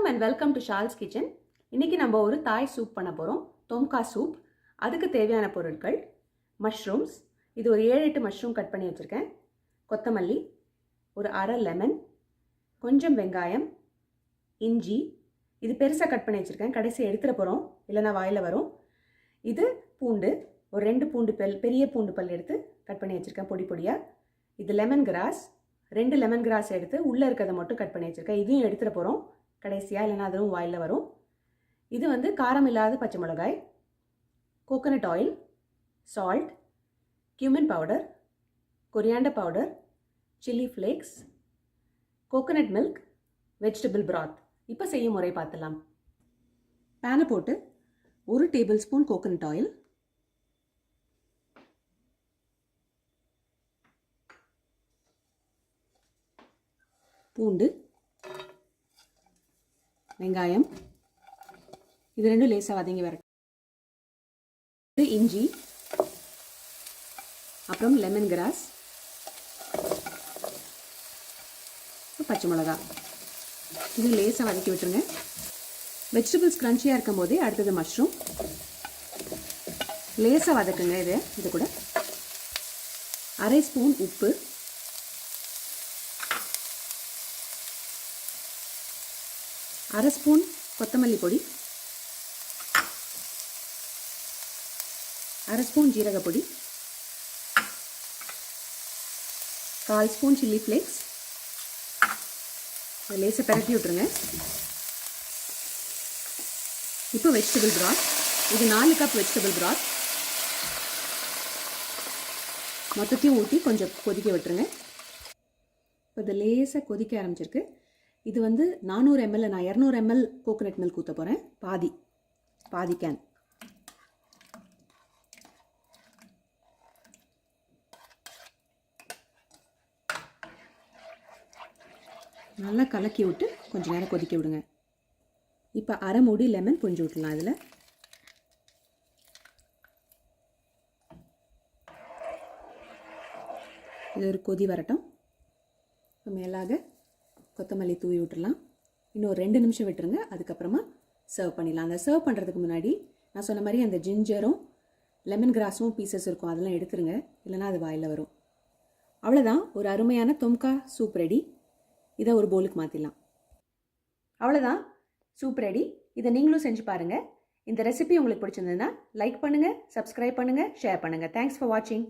வணக்கம் and welcome to shawls kitchen. இன்றைக்கி நம்ம ஒரு தாய் சூப் பண்ண போகிறோம், தொம்கா சூப். அதுக்கு தேவையான பொருட்கள்: மஷ்ரூம்ஸ், இது ஒரு 7-8 மஷ்ரூம் கட் பண்ணி வச்சுருக்கேன். கொத்தமல்லி, ஒரு அரை லெமன், கொஞ்சம் வெங்காயம், இஞ்சி, இது பெருசாக கட் பண்ணி வச்சுருக்கேன், கடைசி எடுத்துட போகிறோம் இல்லைனா வாயில் வரும். இது பூண்டு, ஒரு 2 பூண்டு பல், பெரிய பூண்டு பல் எடுத்து கட் பண்ணி வச்சுருக்கேன் பொடி பொடியாக. இது லெமன் கிராஸ், 2 லெமன் கிராஸ் எடுத்து உள்ளே இருக்கிறத மட்டும் கட் பண்ணி வச்சுருக்கேன், இதையும் எடுத்துகிட போகிறோம் கடைசியாக, இல்லைனா அதுவும் வாயில் வரும். இது வந்து காரம் இல்லாத பச்சை மிளகாய், coconut oil, salt, cumin powder, coriander powder, chilli flakes, coconut milk, vegetable broth. இப்போ செய்யும் முறை பார்த்துலாம். பேனை போட்டு 1 டேபிள் ஸ்பூன் கோகோனட் ஆயில், பூண்டு, வெங்காயம், இது ரெண்டும் லேசாக வதங்கி வரட்டும். இஞ்சி, அப்புறம் லெமன் கிராஸ், பச்சை மிளகா, இது லேசாக வதக்கி விட்டுருங்க. வெஜிடபிள்ஸ் க்ரன்ச்சியாக இருக்கும் போதே அடுத்தது மஷ்ரூம் லேசாக வதக்குங்க. இது கூட அரை ஸ்பூன் உப்பு, அரை ஸ்பூன் கொத்தமல்லி பொடி, அரை ஸ்பூன் ஜீரகப்பொடி, 1/4 ஸ்பூன் சில்லி ஃப்ளேக்ஸ், லேசாக பரட்டி விட்டுருங்க. இப்போ வெஜிடபிள் பிராத், இது 4 கப் வெஜிடபிள் பிராத் மொத்தத்தையும் ஊற்றி கொஞ்சம் கொதிக்க விட்டுருங்க. இப்போ இது லேசாக கொதிக்க ஆரம்பிச்சிருக்கு. இது வந்து 400 ml, நான் 200 ml கோகோனட் மில்க் ஊற்ற போகிறேன், பாதி கேன். நல்லா கலக்கி விட்டு கொஞ்சம் நேரம் கொதிக்க விடுங்க. இப்போ அரை மூடி லெமன் புழிஞ்சு விட்டுலாம். இதில் இது ஒரு கொதி வரட்டும். இப்போ மேலாக கொத்தமல்லி தூவி விட்டுடலாம். இன்னும் ஒரு 2 நிமிஷம் விட்டுருங்க, அதுக்கப்புறமா சர்வ் பண்ணிடலாம். அந்த சர்வ் பண்ணுறதுக்கு முன்னாடி நான் சொன்ன மாதிரி அந்த ஜிஞ்சரும் லெமன் கிராஸும் பீசஸ் இருக்கும், அதெல்லாம் எடுத்துருங்க, இல்லைனா அது வாயில் வரும். அவ்வளோதான், ஒரு அருமையான தொம்கா சூப் ரெடி. இதை ஒரு பவுலுக்கு மாற்றிடலாம். அவ்வளோதான், சூப் ரெடி. இதை நீங்களும் செஞ்சு பாருங்கள். இந்த ரெசிபி உங்களுக்கு பிடிச்சிருந்ததுன்னா லைக் பண்ணுங்கள், சப்ஸ்கிரைப் பண்ணுங்கள், ஷேர் பண்ணுங்கள். தேங்க்ஸ் ஃபார் வாட்சிங்.